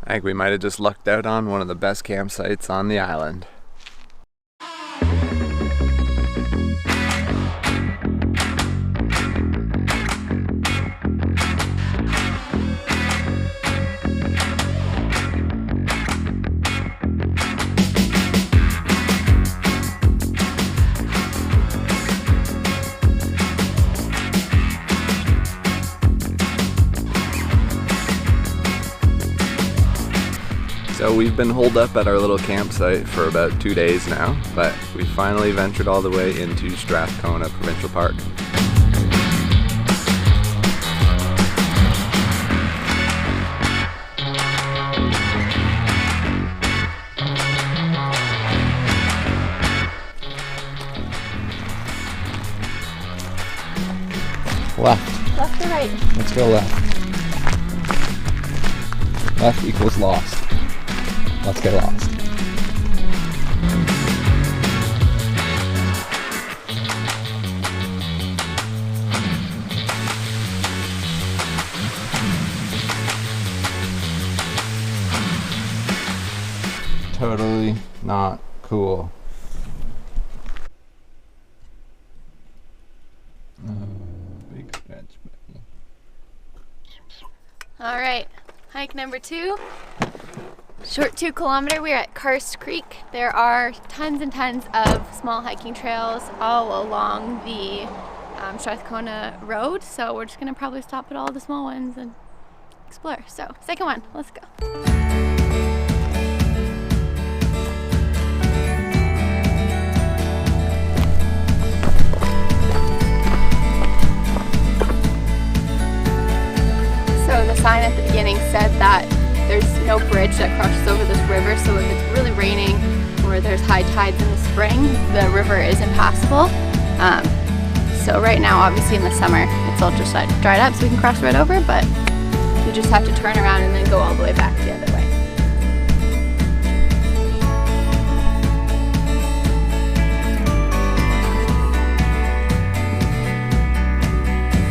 I think we might have just lucked out on one of the best campsites on the island. So we've been holed up at our little campsite for about 2 days now, but we finally ventured all the way into Strathcona Provincial Park. Left. Left or right? Let's go left. Left equals lost. Let's get lost. Totally not cool. Big stretch. All right, hike number 2. Short 2 kilometer, we're at Karst Creek. There are tons and tons of small hiking trails all along the Strathcona Road, so we're just gonna probably stop at all the small ones and explore. So, second one, let's go. So the sign at the beginning said that there's no bridge that crosses over this river, so if it's really raining or there's high tides in the spring, the river is impassable. So right now, obviously in the summer, it's all just dried up so we can cross right over, but you just have to turn around and then go all the way back the other way.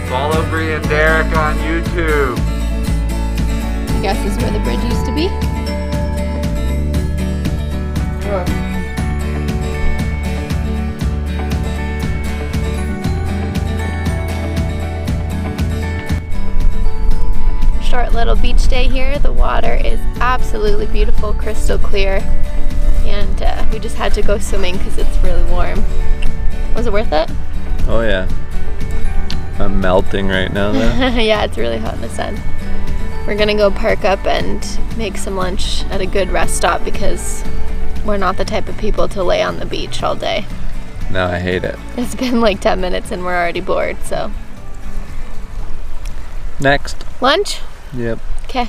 Follow Bree and Derek on YouTube. I guess this is where the bridge used to be. Short little beach day here. The water is absolutely beautiful, crystal clear, and we just had to go swimming because it's really warm. Was it worth it? Oh yeah. I'm melting right now though. Yeah, it's really hot in the sun. We're gonna go park up and make some lunch at a good rest stop because we're not the type of people to lay on the beach all day. No, I hate it. It's been like 10 minutes and we're already bored, so. Next. Lunch? Yep. Okay.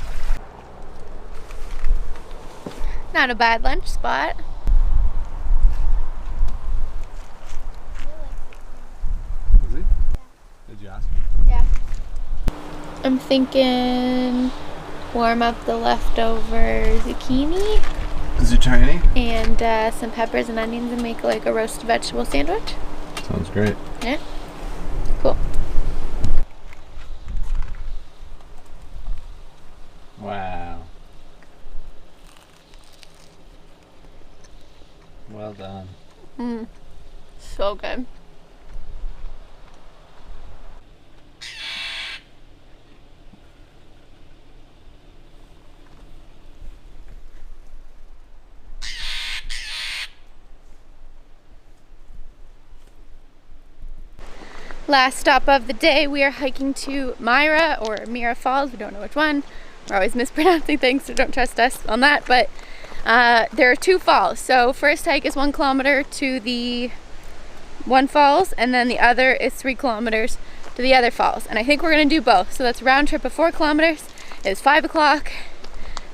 Not a bad lunch spot. Is he? Did you ask him? Yeah. I'm thinking warm up the leftover zucchini Zucchini? and some peppers and onions and make like a roasted vegetable sandwich. Sounds great. Yeah? Cool. Wow. Well done. So good. Last stop of the day, we are hiking to Mira or Mira Falls. We don't know which one. We're always mispronouncing things, so don't trust us on that. But there are 2 falls. So first hike is 1 kilometer to the one falls, and then the other is 3 kilometers to the other falls. And I think we're gonna do both. So that's a round trip of 4 kilometers. It's 5 o'clock.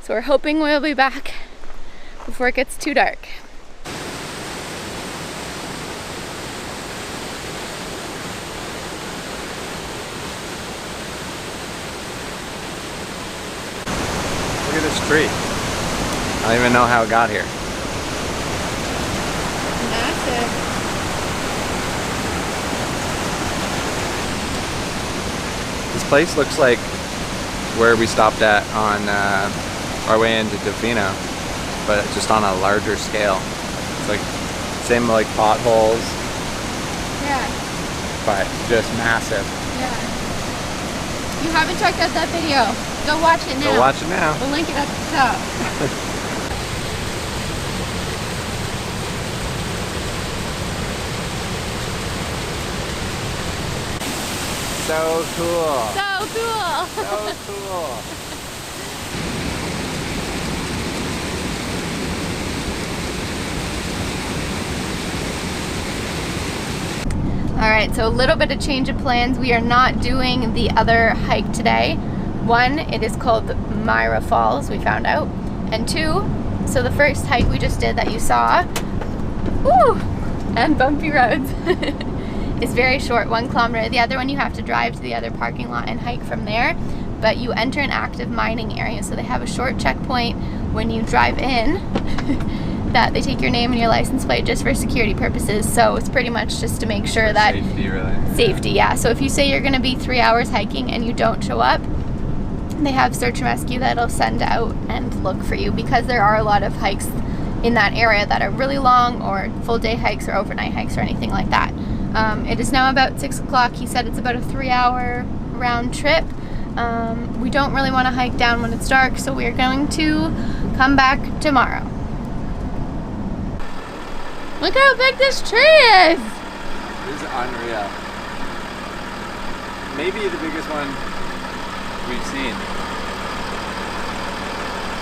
So we're hoping we'll be back before it gets too dark. Look at this tree. I don't even know how it got here. Massive. This place looks like where we stopped at on our way into Tofino, but just on a larger scale. It's like same like potholes, Yeah. but just massive. Yeah. If you haven't checked out that video, go watch it now. Go watch it now. We'll link it at the top. So cool. So cool. So cool. All right, so a little bit of change of plans. We are not doing the other hike today. One, it is called Mira Falls, we found out. And two, so the first hike we just did that you saw, woo, and bumpy roads, is very short, 1 kilometer. The other one you have to drive to the other parking lot and hike from there. But you enter an active mining area, so they have a short checkpoint when you drive in that they take your name and your license plate just for security purposes. So it's pretty much just to make sure For that safety, really. Safety, yeah. So if you say you're going to be 3 hours hiking and you don't show up, they have search and rescue that'll send out and look for you, because there are a lot of hikes in that area that are really long, or full day hikes or overnight hikes or anything like that. It is now about 6 o'clock. He said it's about a 3-hour round trip. We don't really want to hike down when it's dark, so we're going to come back tomorrow. Look how big this tree is! This is unreal. Maybe the biggest one we've seen.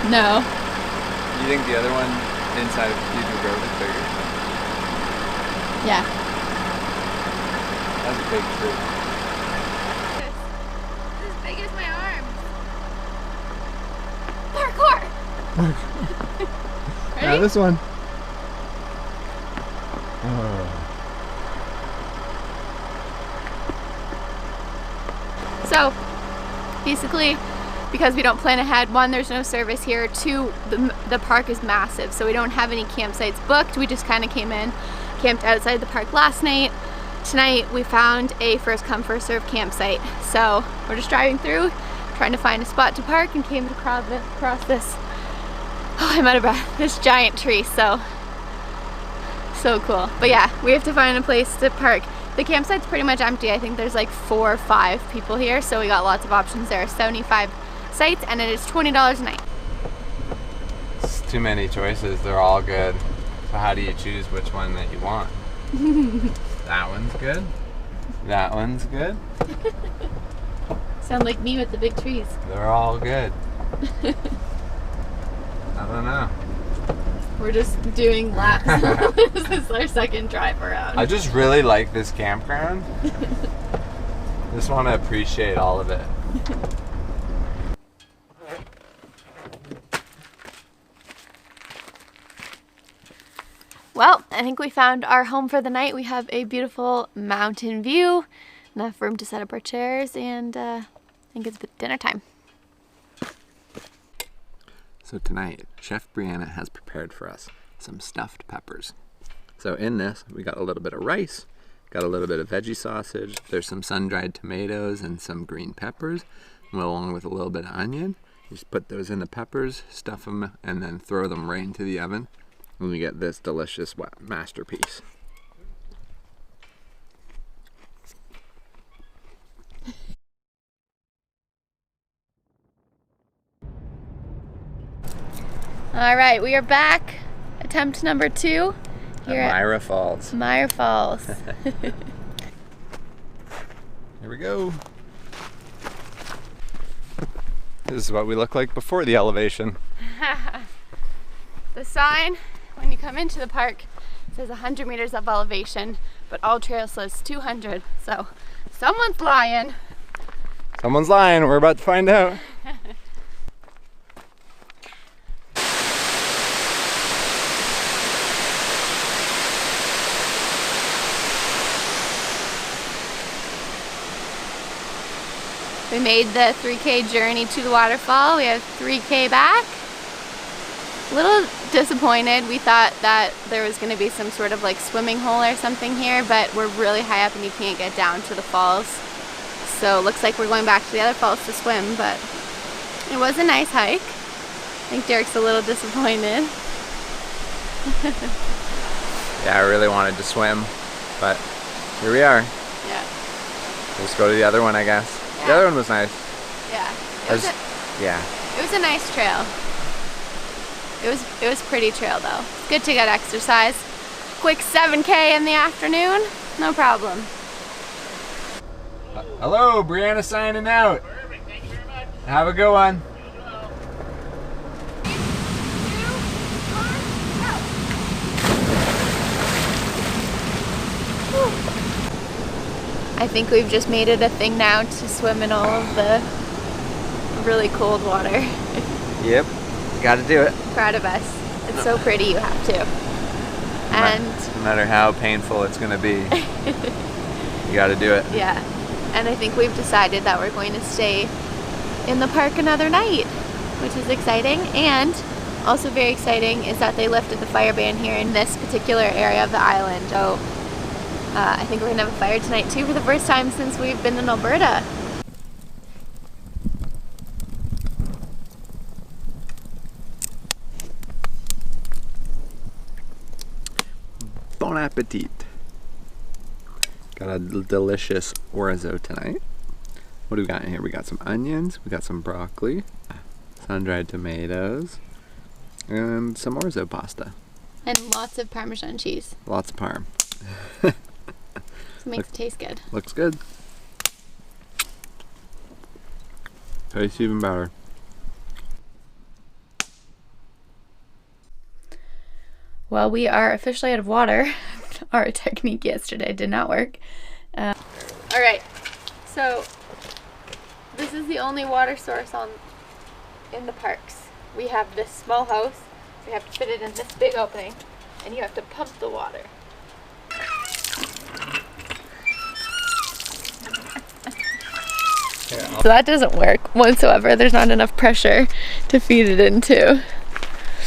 No. You think the other one inside of Peter Grove is bigger? Yeah. That's a big tree. It's as big as my arm. Parkour! Ready? Yeah, this one. So, basically, because we don't plan ahead, one, there's no service here, two, the park is massive, so we don't have any campsites booked. We just kind of came in, camped outside the park last night. Tonight we found a first come first serve campsite, so we're just driving through trying to find a spot to park, and came across this, oh, I'm out of breath, this giant tree. So cool. But yeah, we have to find a place to park. The campsite's pretty much empty. I think there's like 4 or 5 people here, so we got lots of options. There are 75 sites, and it is $20 a night. It's too many choices. They're all good. So how do you choose which one that you want? That one's good. That one's good. Sound like me with the big trees. They're all good. I don't know. We're just doing laps. This is our second drive around. I just really like this campground. Just want to appreciate all of it. Well, I think we found our home for the night. We have a beautiful mountain view, enough room to set up our chairs, and I think it's dinner time. So tonight, Chef Brianna has prepared for us some stuffed peppers. So in this, we got a little bit of rice, got a little bit of veggie sausage, there's some sun-dried tomatoes and some green peppers, along with a little bit of onion. You just put those in the peppers, stuff them, and then throw them right into the oven, and we get this delicious masterpiece. All right, we are back. Attempt number 2 here at Mira Falls. Meyer Falls. Here we go. This is what we look like before the elevation. The sign, when you come into the park, says 100 meters of elevation, but all trails says 200. So someone's lying. Someone's lying. We're about to find out. We made the 3K journey to the waterfall. We have 3K back. A little disappointed. We thought that there was going to be some sort of like swimming hole or something here, but we're really high up and you can't get down to the falls. So it looks like we're going back to the other falls to swim, but it was a nice hike. think Derek's a little disappointed. Yeah, I really wanted to swim, but here we are. Yeah. Let's go to the other one, I guess. Yeah. The other one was nice. Yeah. Yeah. It was a nice trail. It was pretty trail though. It's good to get exercise. Quick 7K in the afternoon, no problem. Hello, Brianna signing out. Perfect. Thank you very much. Have a good one. I think we've just made it a thing now to swim in all of the really cold water. Yep, gotta do it. Proud of us. It's so pretty, you have to. And no matter how painful it's gonna be, you gotta do it. yeah, and I think we've decided that we're going to stay in the park another night, which is exciting. And also very exciting is that they lifted the fire ban here in this particular area of the island. So I think we're gonna have a fire tonight too for the first time since we've been in Alberta. Bon appetit. Got a delicious orzo tonight. What do we got in here? We got some onions, we got some broccoli, sun-dried tomatoes, and some orzo pasta. And lots of Parmesan cheese. Lots of parm. So it makes it taste good. Looks good. Tastes even better. Well, we are officially out of water. Our technique yesterday did not work. All right, so this is the only water source in the parks. We have this small house, so you have to fit it in this big opening, and you have to pump the water. So that doesn't work whatsoever. There's not enough pressure to feed it into.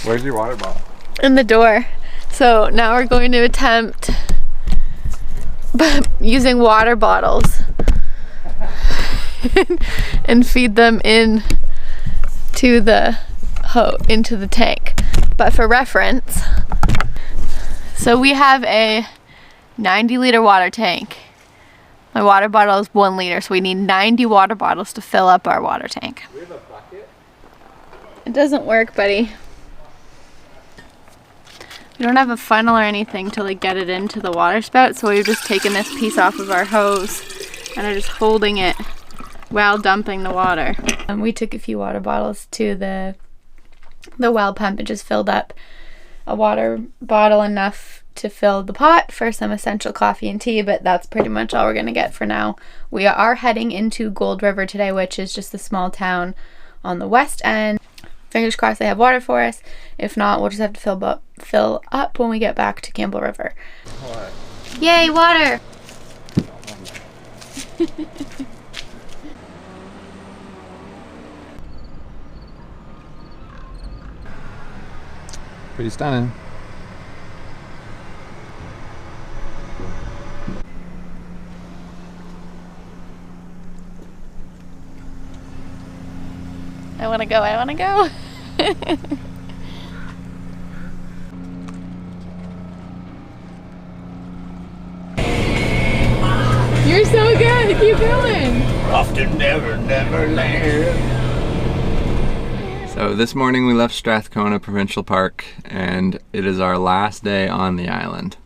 Where's your water bottle? In the door. So now we're going to attempt using water bottles and feed them into the tank. But for reference, so we have a 90-liter water tank. My water bottle is 1 liter, so we need 90 water bottles to fill up our water tank. Do we have a bucket? It doesn't work, buddy. We don't have a funnel or anything to like get it into the water spout, so we've just taken this piece off of our hose and are just holding it while dumping the water. We took a few water bottles to the well pump and just filled up a water bottle enough to fill the pot for some essential coffee and tea, but that's pretty much all we're gonna get for now. We are heading into Gold River today, which is just a small town on the west end. Fingers crossed they have water for us. If not, we'll just have to fill up when we get back to Campbell River. What? Yay, water! Pretty stunning. I wanna go, I wanna go. You're so good, keep going. Off to Never Land. So this morning we left Strathcona Provincial Park and it is our last day on the island.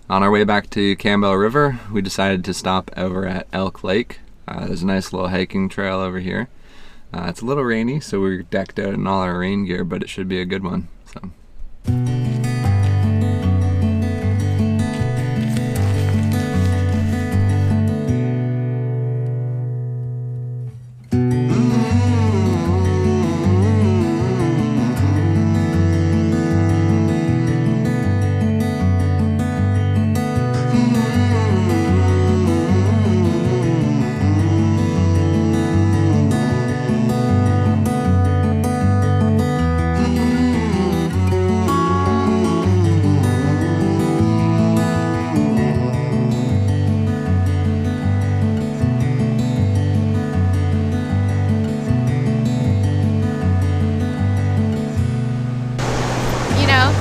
On our way back to Campbell River, we decided to stop over at Elk Lake. There's a nice little hiking trail over here. It's a little rainy, so we're decked out in all our rain gear, but it should be a good one. So.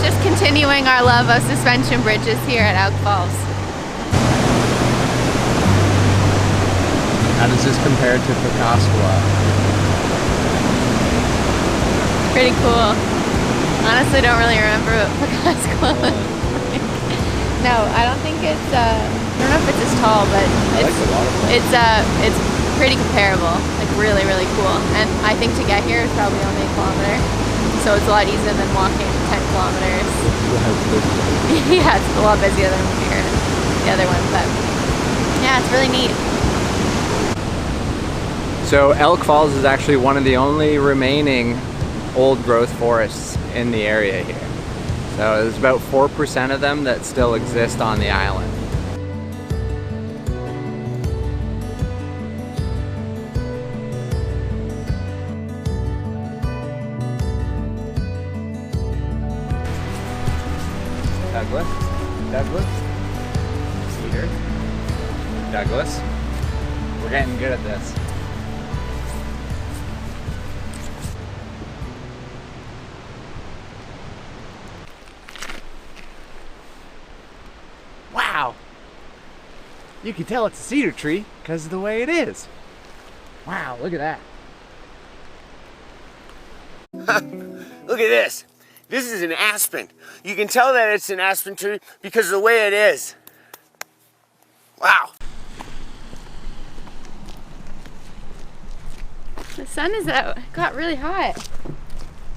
Just continuing our love of suspension bridges here at Elk Falls. How does this compare to Pecasqua? Pretty cool. Honestly, don't really remember Pecasqua. No, I don't think it's. I don't know if it's as tall, but it's pretty comparable. Like really, really cool. And I think to get here is probably only a kilometer, so it's a lot easier than walking 10 kilometers. Yeah, it's a lot busier than here, the other one, but yeah, it's really neat. So Elk Falls is actually one of the only remaining old growth forests in the area here. So there's about 4% of them that still exist on the island. Douglas, Cedar, Douglas. We're getting good at this. Wow! You can tell it's a cedar tree because of the way it is. Wow, look at that. Look at this. This is an aspen. You can tell that it's an aspen tree because of the way it is. Wow. The sun is out. It got really hot.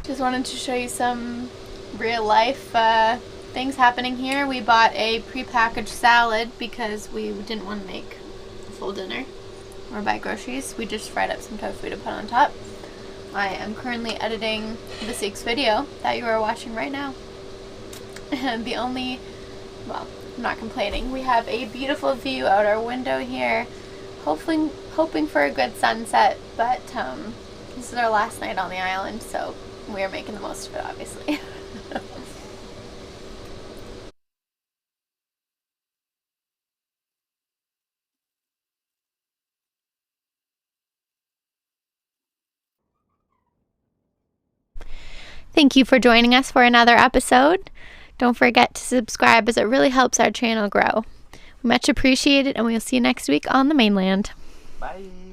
Just wanted to show you some real life things happening here. We bought a prepackaged salad because we didn't want to make a full dinner or buy groceries. We just fried up some tofu to put on top. I am currently editing the 6th video that you are watching right now. And well, I'm not complaining. We have a beautiful view out our window here. Hoping for a good sunset, but this is our last night on the island, so we are making the most of it, obviously. Thank you for joining us for another episode. Don't forget to subscribe as it really helps our channel grow. We much appreciate it, and we'll see you next week on the mainland. Bye.